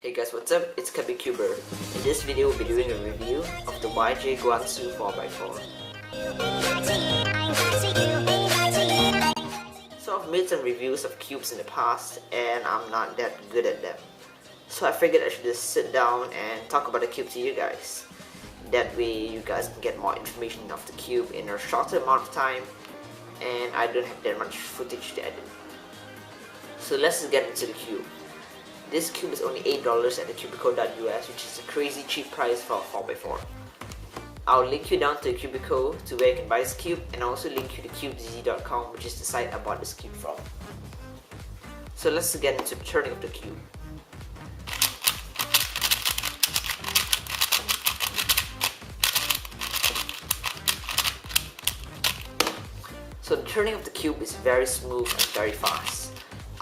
Hey guys, what's up? It's Cuber. In this video, we'll be doing a review of the YJ Guansu 4x4. So I've made some reviews of cubes in the past and I'm not that good at them. So I figured I should just sit down and talk about the cube to you guys. That way you guys can get more information of the cube in a shorter amount of time and I don't have that much footage to edit. So let's just get into the cube. This cube is only $8 at the cubico.us, which is a crazy cheap price for a 4x4. I'll link you down to the Cubico to where you can buy this cube, and I'll also link you to cubez.com, which is the site I bought this cube from. So let's get into the turning of the cube. So the turning of the cube is very smooth and very fast.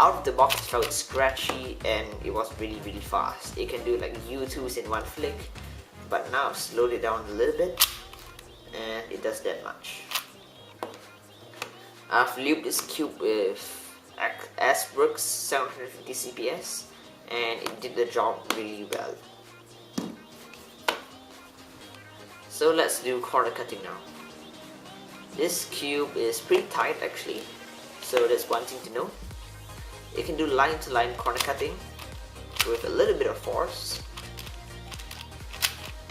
Out of the box it felt scratchy and it was really fast. It can do like U2s in one flick, but now I've slowed it down a little bit and it does that much. I've lubed this cube with Asbrook's 750 CPS and it did the job really well. So let's do corner cutting now. This cube is pretty tight actually, so that's one thing to know. It can do line-to-line corner cutting with a little bit of force,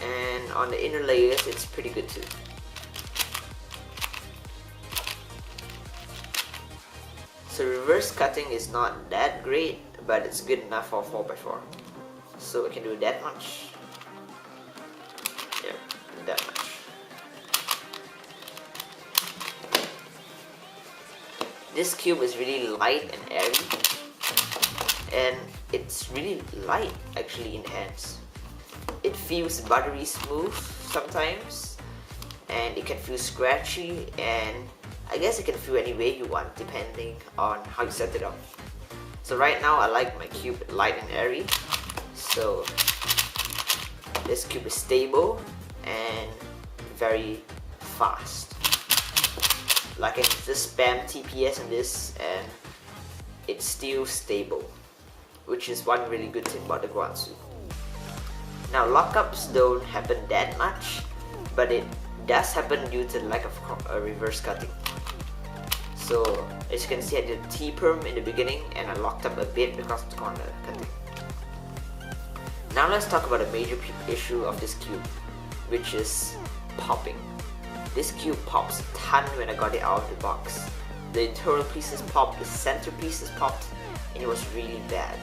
and on the inner layers it's pretty good too. So reverse cutting is not that great, but it's good enough for 4x4. So it can do that much. Yep, that much. This cube is really light and airy, and it's really light actually in the hands. It feels buttery smooth sometimes, and it can feel scratchy, and I guess it can feel any way you want depending on how you set it up. So right now I like my cube light and airy, so this cube is stable and very fast. Like I can just spam TPS on this and it's still stable, which is one really good thing about the Guansu. Now lockups don't happen that much, but it does happen due to the lack of reverse cutting. So as you can see, I did a T-perm in the beginning and I locked up a bit because of the corner cutting. Now let's talk about a major issue of this cube, which is popping. This cube pops a ton when I got it out of the box. The internal pieces popped, the center pieces popped, and it was really bad.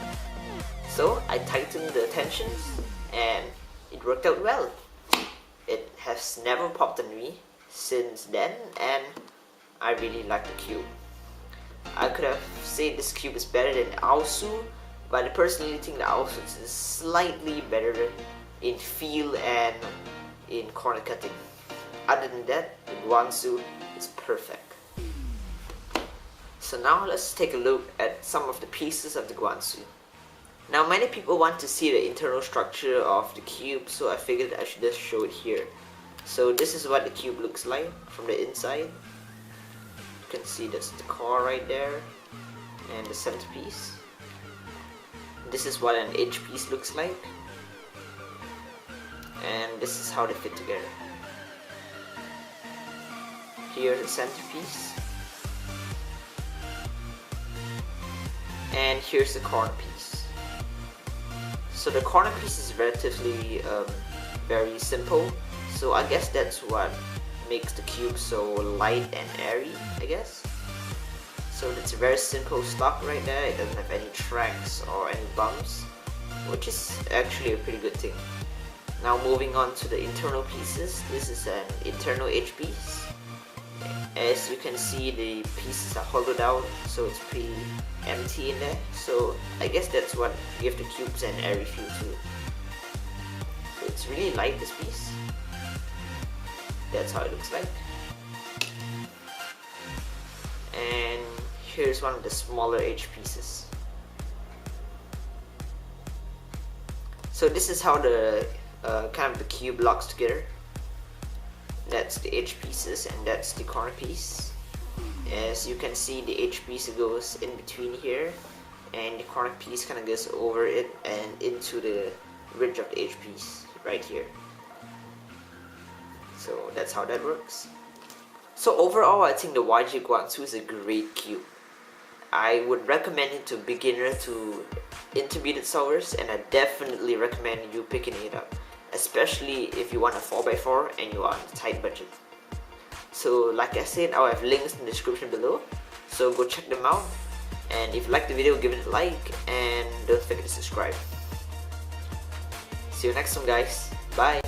So I tightened the tensions and it worked out well. It has never popped on me since then and I really like the cube. I could have said this cube is better than the Guansu, but I personally think the Guansu is slightly better in feel and in corner cutting. Other than that, the Guansu is perfect. So now let's take a look at some of the pieces of the Guansu. Now many people want to see the internal structure of the cube, so I figured I should just show it here. So this is what the cube looks like from the inside. You can see that's the core right there and the centerpiece. This is what an edge piece looks like, and this is how they fit together. Here's the centerpiece, and here's the corner piece. So the corner piece is relatively very simple, so I guess that's what makes the cube so light and airy, I guess. So it's a very simple stock right there. It doesn't have any tracks or any bumps, which is actually a pretty good thing. Now moving on to the internal pieces. This is an internal edge piece. As you can see, the pieces are hollowed out, so it's pretty empty in there. So I guess that's what gives the cubes an airy feel too. So it's really light, this piece. That's how it looks like. And here's one of the smaller edge pieces. So this is how the kind of the cube locks together. That's the edge pieces and that's the corner piece. As you can see, the edge piece goes in between here and the corner piece kind of goes over it and into the ridge of the edge piece right here. So that's how that works. So overall, I think the YG Guansu is a great cube. I would recommend it to beginner to intermediate solvers, and I definitely recommend you picking it up, especially if you want a 4x4 and you are on a tight budget. So like I said, I'll have links in the description below, so go check them out, and if you like the video, give it a like and don't forget to subscribe. See you next time guys, bye!